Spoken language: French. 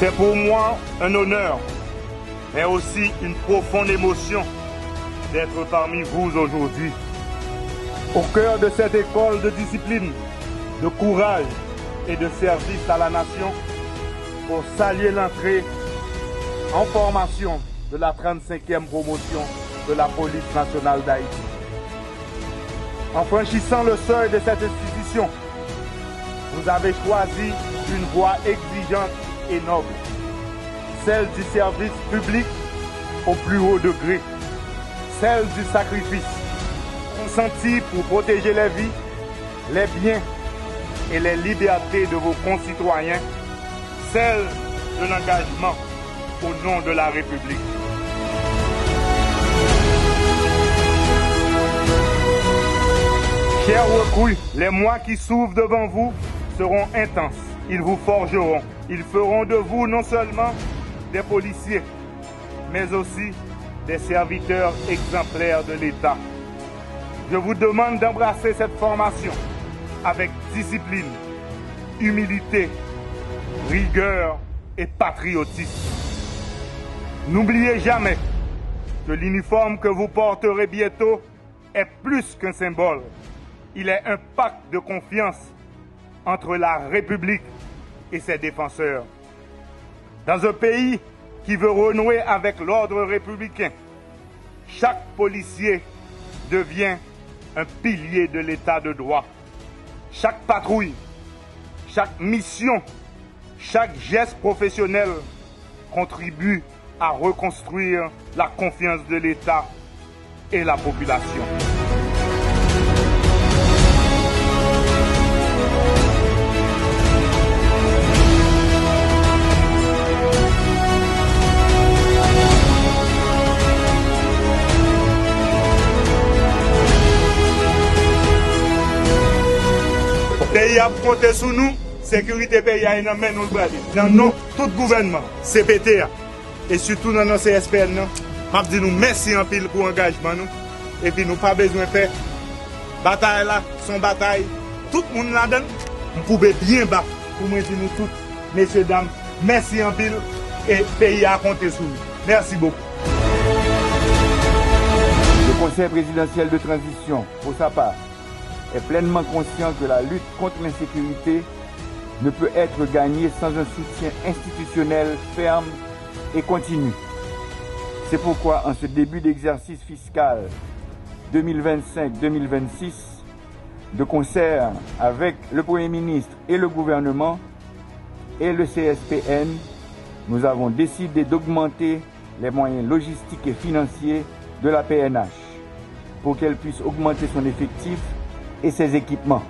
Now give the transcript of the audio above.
C'est pour moi un honneur, mais aussi une profonde émotion d'être parmi vous aujourd'hui. Au cœur de cette école de discipline, de courage et de service à la nation, pour saluer l'entrée en formation de la 35e promotion de la police nationale d'Haïti. En franchissant le seuil de cette institution, vous avez choisi une voie exigeante et noble, celle du service public au plus haut degré, celle du sacrifice, consenti pour protéger les vies, les biens et les libertés de vos concitoyens, celle de l'engagement au nom de la République. Chers recrues, les mois qui s'ouvrent devant vous seront intenses. Ils vous forgeront. Ils feront de vous non seulement des policiers, mais aussi des serviteurs exemplaires de l'État. Je vous demande d'embrasser cette formation avec discipline, humilité, rigueur et patriotisme. N'oubliez jamais que l'uniforme que vous porterez bientôt est plus qu'un symbole. Il est un pacte de confiance entre la République et ses défenseurs. Dans un pays qui veut renouer avec l'ordre républicain, chaque policier devient un pilier de l'état de droit. Chaque patrouille, chaque mission, chaque geste professionnel contribue à reconstruire la confiance de l'État et la population. Le pays a compté sur nous, sécurité pays a énormément nous le brader. Dans nous, tout gouvernement, CPTA, et surtout dans nos CSPN, je dis nous merci en pile pour l'engagement. Et puis nous pas besoin de faire bataille là, son bataille. Tout le monde là-dedans, nous pouvons bien battre pour nous dire nous tous, messieurs, dames, merci en pile et le pays a compté sur nous. Merci beaucoup. Le Conseil présidentiel de transition, pour sa part, est pleinement conscient que la lutte contre l'insécurité ne peut être gagnée sans un soutien institutionnel ferme et continu. C'est pourquoi, en ce début d'exercice fiscal 2025-2026, de concert avec le Premier ministre et le gouvernement et le CSPN, nous avons décidé d'augmenter les moyens logistiques et financiers de la PNH pour qu'elle puisse augmenter son effectif et ses équipements.